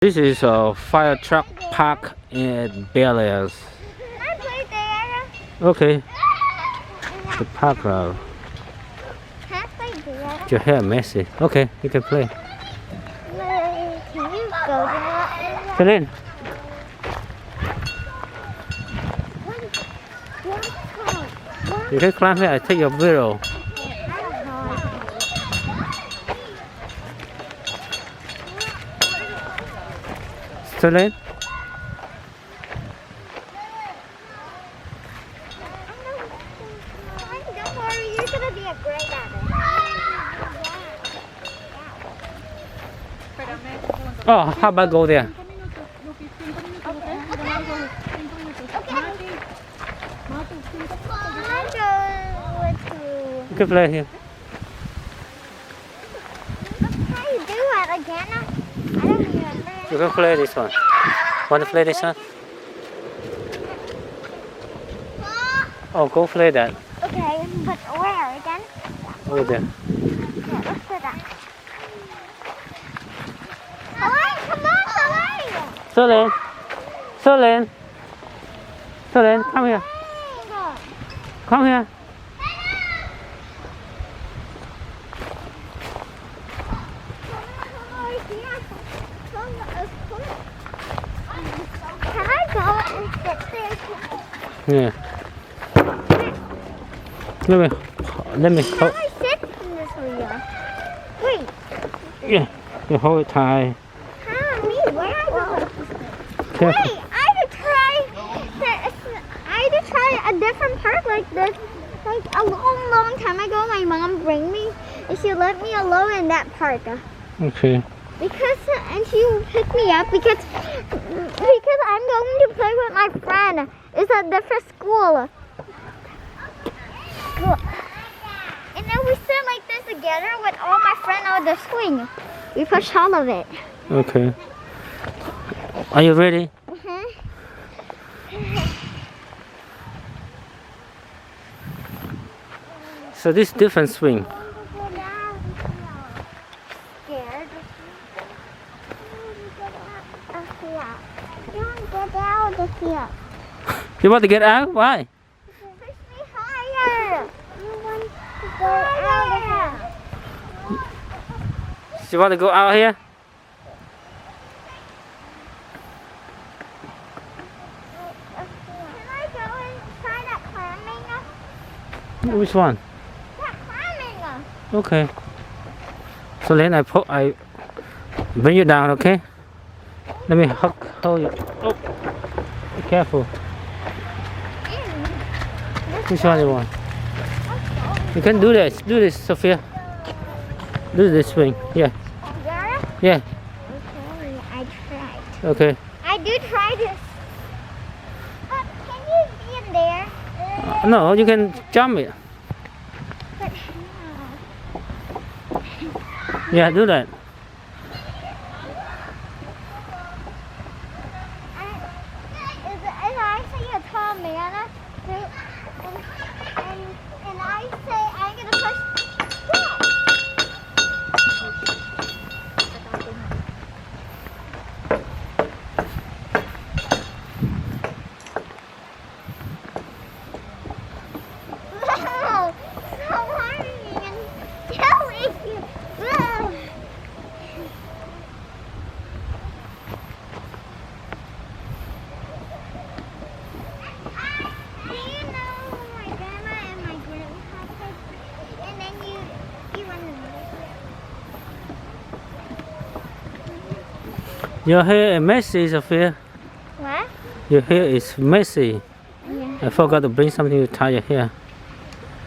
This is a fire truck park in Bel Air. Can I play there? Okay, the park road. Can I play there? Your hair messy. Okay, you can play. Can you go there? Get in. You can climb here. I take your video. Still in? Don't worry, you're gonna be a great at it. Oh, how about go there? You can play here. How you do it again? I don't remember. You can play this one. Want to play this one? Oh, go play that. Okay, but where again? Over there. Yeah, let's do that. Hawaii, come on, Hawaii! Solin. Solin. Solin, come here. Come here. Can I go and sit there? Yeah. Let me Can hold. I sit in this wheel? Wait. Yeah, you hold it tight. Me? Where I go? Careful. Wait, I had to try a different park like this. Like a long time ago, my mom bring me, and she let me alone in that park. Okay. And she will pick me up because I'm going to play with my friend. It's a different school. And then we sit like this together with all my friends on the swing. We push all of it. Okay. Are you ready? So this different swing. Scared. You want to get out of here? You want to get out? Why? Push me higher. You want to go out of here? You want to go out here? Can I go and try that climbing? Which one? That climbing. Okay. So then I bring you down, okay? Let me hold you. Oh, be careful. Which one you want? You can do this. Do this, Sophia. Do this swing. Yeah. There? Yeah. Okay, I tried. Okay. I do try this. Can you be in there? No, you can jump it. But, Yeah, do that. if I see a tall man, and I say I'm gonna push. Wow, so hurrying and telling you. Wow. Do you know my grandma and my grandpa said, and then you run the Your hair is messy, Sophia. What? Your hair is messy. Yeah. I forgot to bring something to tie your hair.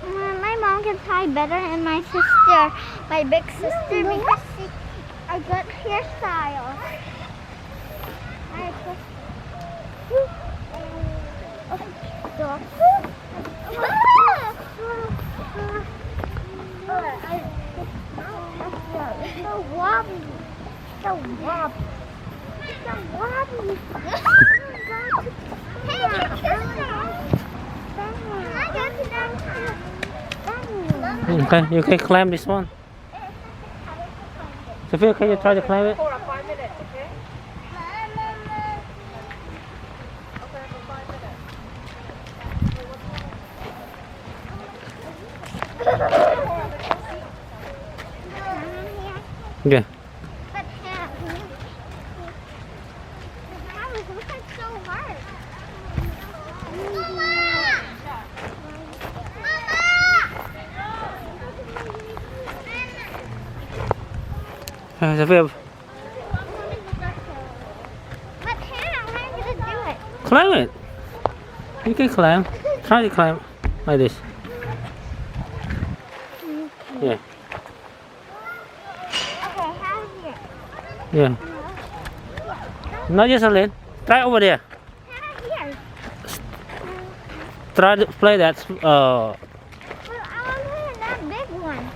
My mom can tie better and my sister, my big sister, because she's a good hairstyle. So wobbly. So wobbly. So wobbly. Hey, your sister. Can I go to that? Okay, you can climb this one. Sophia, can you try to climb it? For 5 minutes, okay? Yeah. But Hannah, that was like so hard. Mama! Sophia, But Hannah, how are you gonna do it? climb it. You can climb. Try to climb like this. Yeah. Okay, how here? Yeah. Not just a little. Try over there. Hannah, here. Try to play that. Well, I want to play that big one.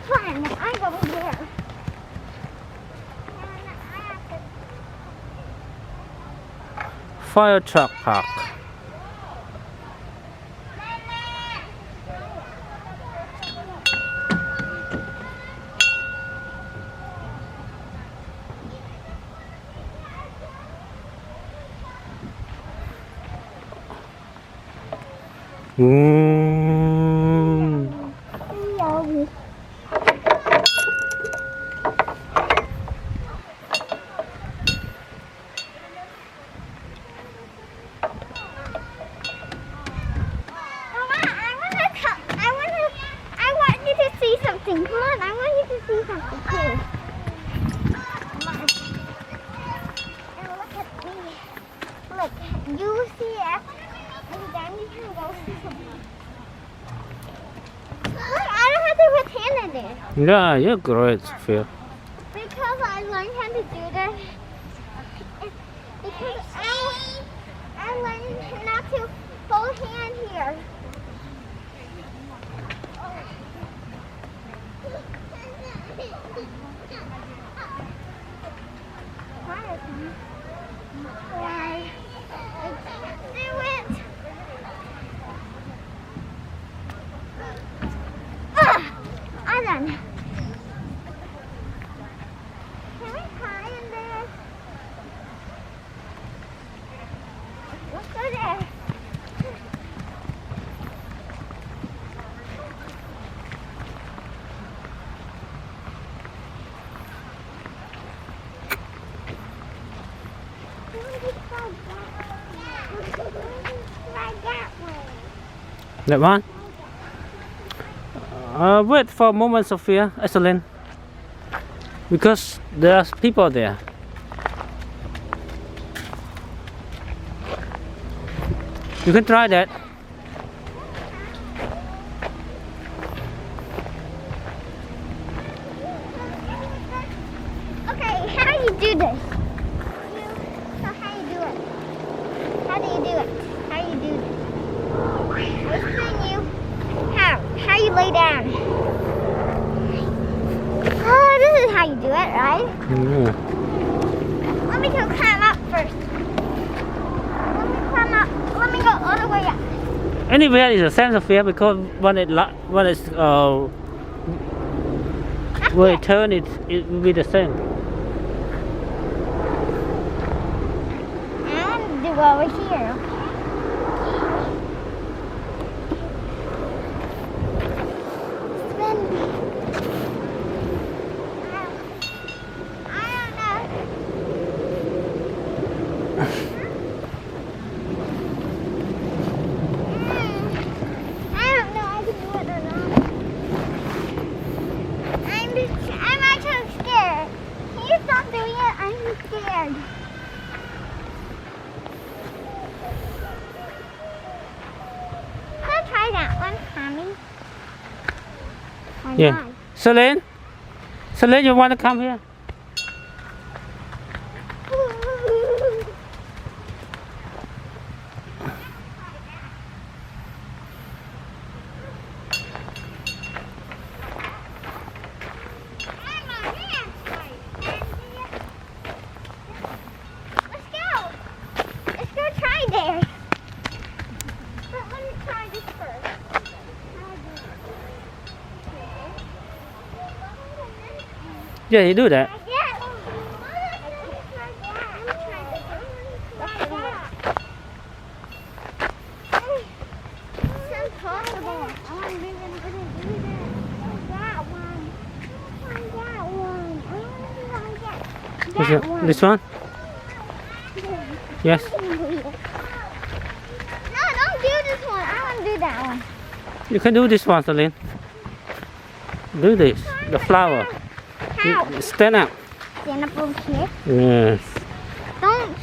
Fine, I go there. And I have to. Fire truck park. I want you to see something. Come on, I want you to see something too. Come on. And look at me. Look, you see it, and then you can go see something. Look, I don't have to pretend it is. Yeah, you're great, Sophia. Because I learned how to do that. Because I learned not to hold hand here. Why? I can't do it. I'm done. Can we climb in there? Let's go there. That one? Wait for a moment, Sophia. Excellent. Because there are people there. You can try that. Okay, how do you do this? So how do you do it? How do you do it? How do you do this? I'll explain you. How you lay down. Oh, this is how you do it, right? Let me go climb up first. Let me climb up. Let me go all the way up. Anywhere is the same, Sophia, because when it when it turn, it will be the same. And do over here. Spin. I don't know. I don't know if I can do it or not. I'm actually scared. Can you stop doing it? I'm scared. Let's try that one, Tommy. Or Yeah. not. Celine? Celine, you want to come here? Let's go try there. But let me try this first. Yeah, you do that. That one. This one? Yes. No, don't do this one. I want to do that one. You can do this one, Celine. Do this. The flower. How? Stand up. Stand up over here. Yes. Don't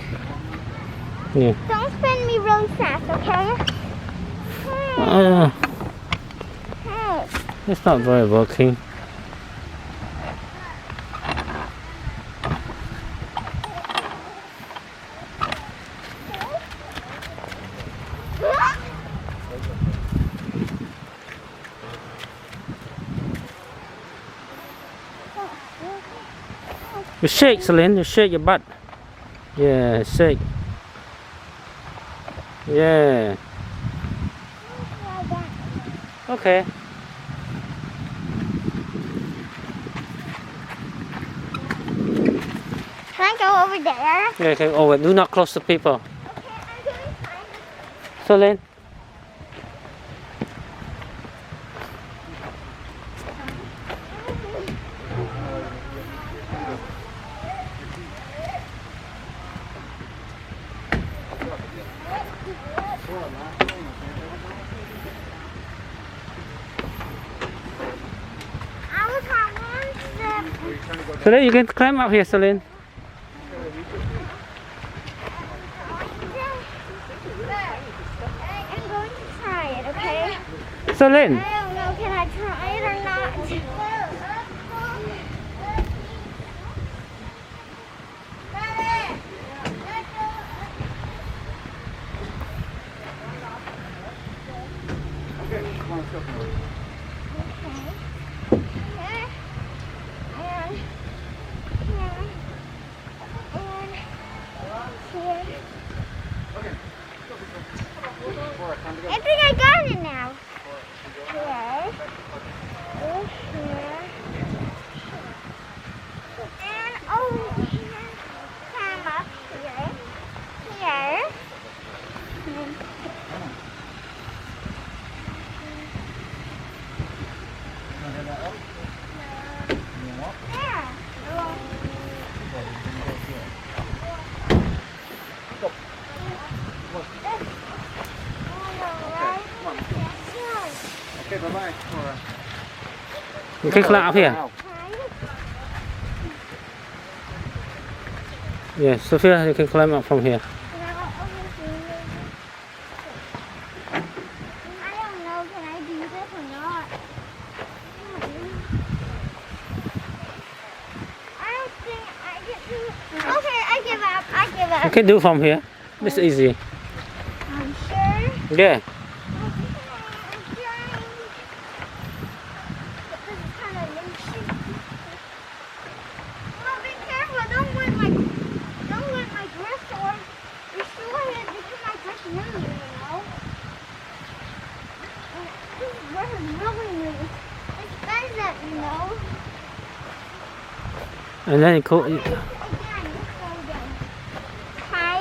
Yeah. spin me really fast, okay? Uh, Hey. it's not very working. You shake, Celine. You shake your butt. Yeah, shake. Yeah. Okay. Can I go over there? Yeah, okay. Oh, wait. Do not close the people. Okay, I'm doing fine. Celine. I was on one step. Celine, you can climb up here, Celine. I'm going to try it, okay? Celine. I don't know, can I try it or not? I think I got it now. Here. Here. And over here. Climb up here. Here. And there. Okay, bye-bye. You can climb up here. Yeah, Sophia, you can climb up from here. I don't know, can I do this or not? I don't think I can do it. Okay, I give up. I give You up. can do from here. It's easy. I'm sure. Yeah. I'm trying. But this is kind of loose. Well, be careful. Don't wet my dress or restore it because my dress is new, you know. And this dress is really new. It's expensive, you know. And then you go. Again, let's go again. Try.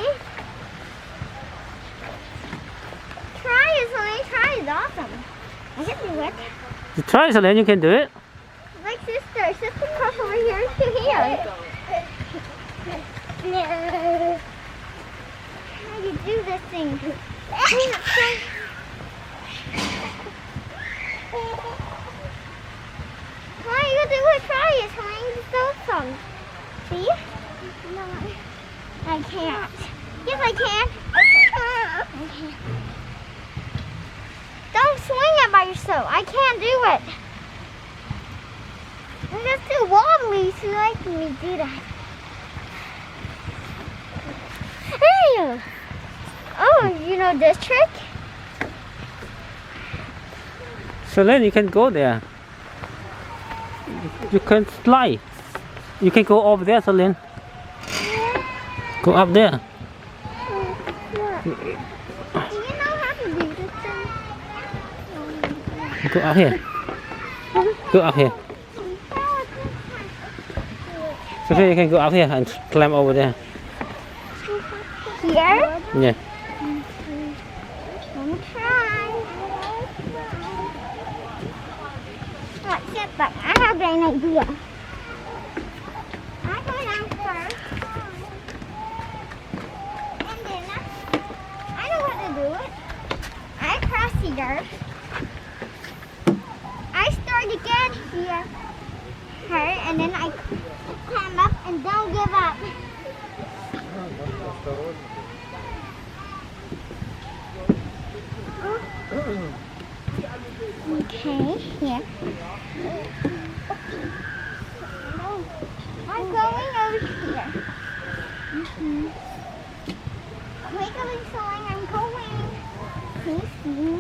Try is only try is awesome. I can do it. You try, Celine, you can do it. Like sister. Sister cross over here to here. How do you do this thing? Why you do it? Try it. Trying to do some. See? No, I can't. Yes, I can. Okay. Don't swing it by yourself. I can't do it. I'm just too wobbly to let me do that. Hey! Oh, you know this trick? Celine, you can go there. You can slide. You can go over there, Celine. Go up there. Do you know how to do this thing? Go up here. Go up here. Sophia, you can go up here and climb over there. Here? Yeah. Let me try. Let's get back. I have an idea. I go down first. later, I start again here, and then I climb up and don't give up. Okay, here. I'm going over here. Wiggling sewing, I'm going. Please see me.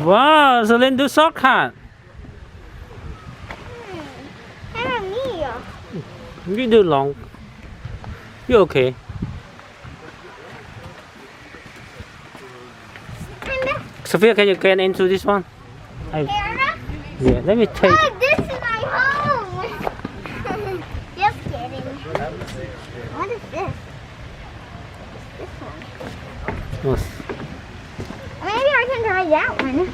Wow, Celine do shortcut. How about me? You do long. You okay? Sophia, can you get into this one? Yeah, let me take. Oh, this is my home. Just kidding. What is this? This one. Yes. Maybe I can try that one.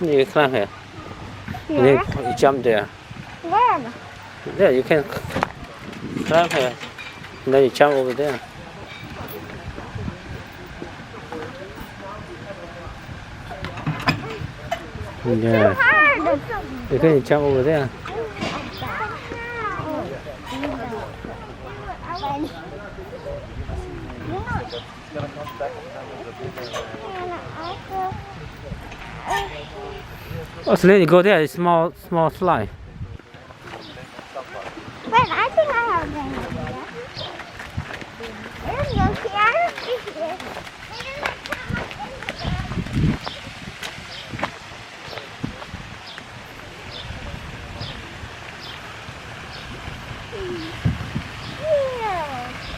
You climb here. And Here? then you jump there. Where? There, you can climb here. And then you jump over there. Yeah, Hard. you can jump over there. Oh, Celine, you go there. It's small slide. Wait, I think I have been here. There's no here.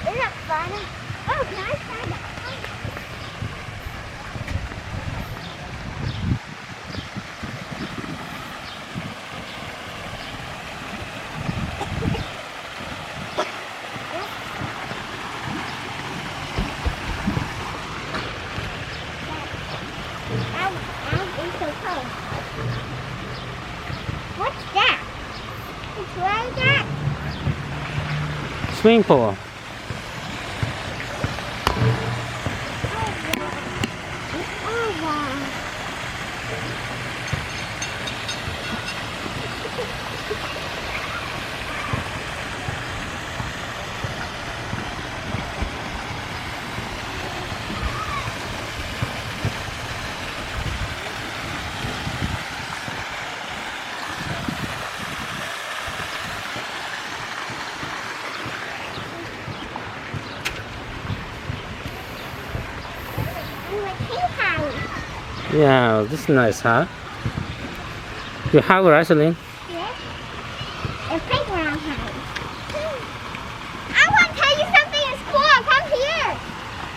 Isn't that fun? Oh, can I try that? What's that? It's like that. Swimming pool. Oh, wow. Yeah, this is nice, huh? You have right, Celine? Yes. A playground house. I want to tell you something is cool. Come here.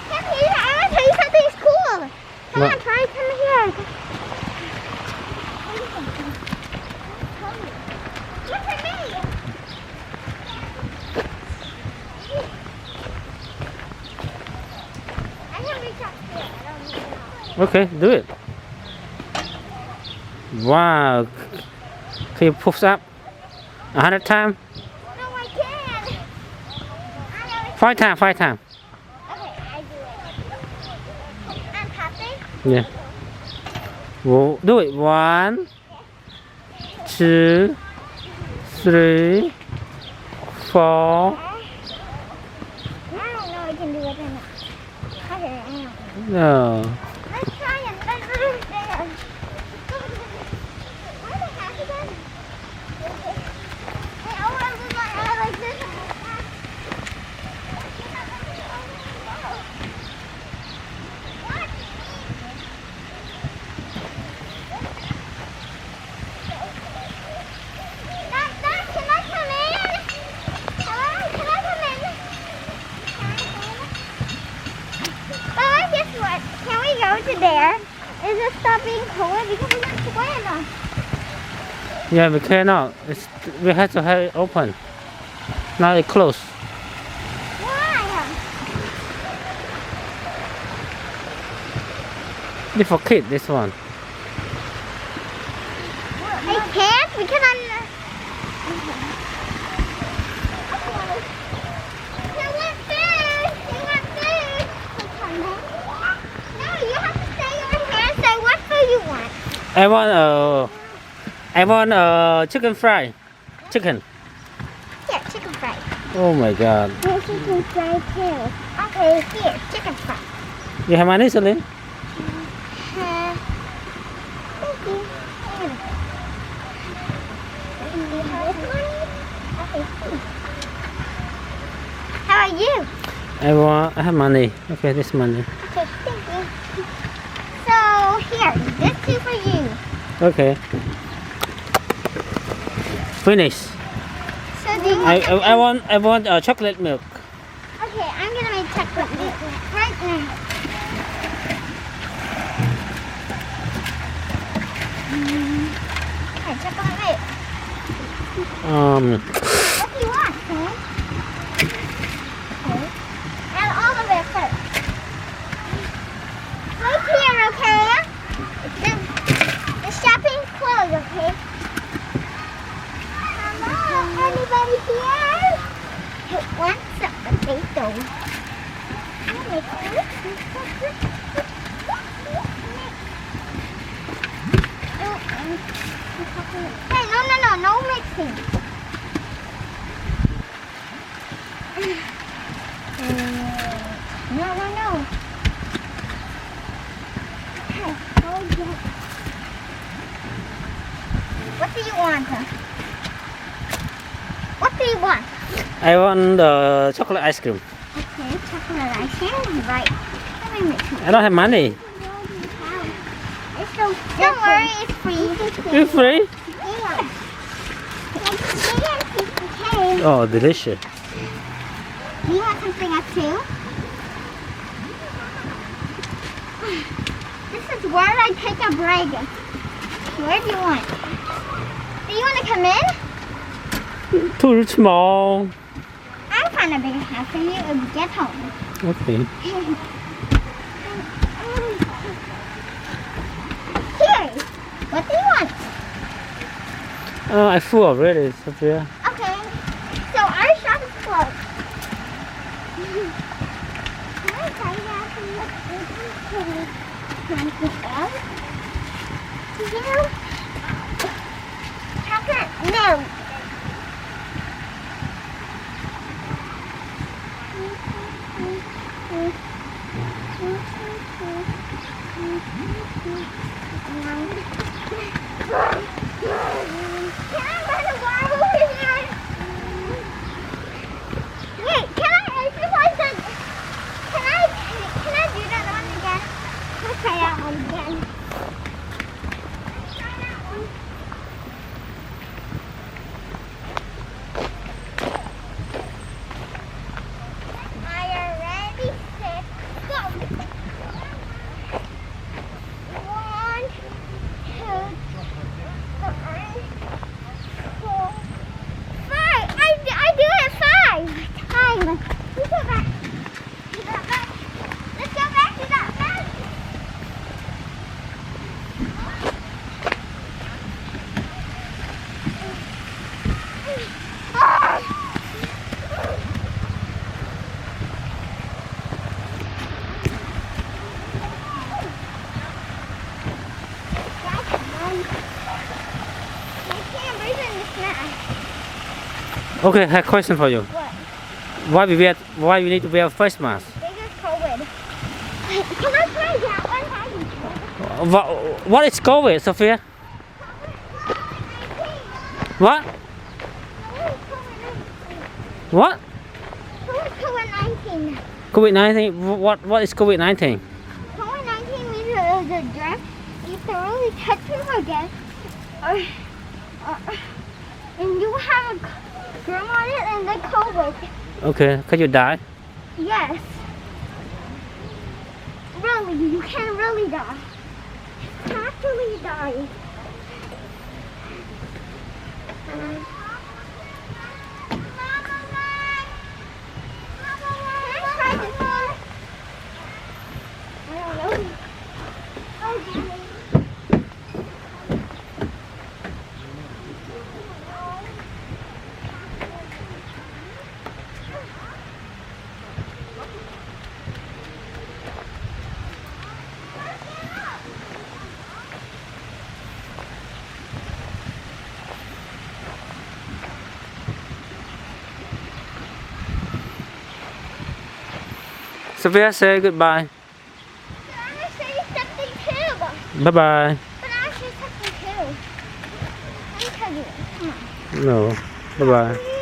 Come here. I want to tell you something is cool. Come What? on, try. Come here. Look at me. I can reach up here. I don't need to. Okay, do it. Wow. Can you push up 100 times? No, I can't. 5 times, 5 times. Okay, I do it. I'm happy. Yeah. Whoa, do it. 1, 2, 3, 4. I don't know I can do it or not. Okay, I know. No. Let's try and let's do it there. Why the heck is that? Hey, I want to move my eye like this. What? But guess what? Can we go to there? Is it stop being cold because we don't sweat enough? Yeah, we cannot. We have to have it open. Now it's closed. Why? It's for kids, this one. I can't because I'm. I want food. You want food? No, you have to stay over here and say what food you want. I want chicken fry. Chicken. Here, chicken fry. Oh my god. Here's chicken fry too. Okay, here, chicken fry. You have money, Celine? Thank you. Do you have money? Okay. How about you? I have money. Okay, this money. Okay, thank you. So here, this two for you. Okay. Finish. So do you want? I want chocolate milk. Okay, I'm gonna make chocolate milk right now. Okay, chocolate milk. What do you want, Sam? Okay. Add all of it first. Right here, okay? The shopping's closed, okay? Hello, anybody here? Who wants some potato? Hey, no mixing. No. Okay, what do you want? What do you want? I want the chocolate ice cream. Okay, chocolate ice cream. Right. Let me mix it. I don't have money. Don't worry, it's free. It's free? Yeah. Okay. Oh, delicious. Do you want something else too? This is where I take a break. Where do you want? Do you want to come in? Too small. I'll find a bigger house for you when we get home. Okay. Here. What do you want? I full already, Sophia. Okay. So our shop is closed. Can I try that and look something else? Chocolate milk. Wait, can I exercise that? Can I do that one again? Let's try that one again. Are you ready, set, go! 1, 2, 3, 4, 5. I do it 5 times. You go back. You go back. Let's go back to that bed. I can't breathe in this mask. Okay, I have a question for you. What? Why we need to wear face mask? Because COVID. Can I try that one? What is COVID, Sophia? What? What? COVID-19. COVID-19? What is COVID-19? COVID-19 means the germ. You thoroughly touch him again, and you have a germ on it and the COVID. Okay, can you die? Yes. really, you can really die. Actually die. Sophia, say goodbye. But I want to say something too. Bye bye. But I want to say something too. Let me tell you. Come on. No. Bye bye.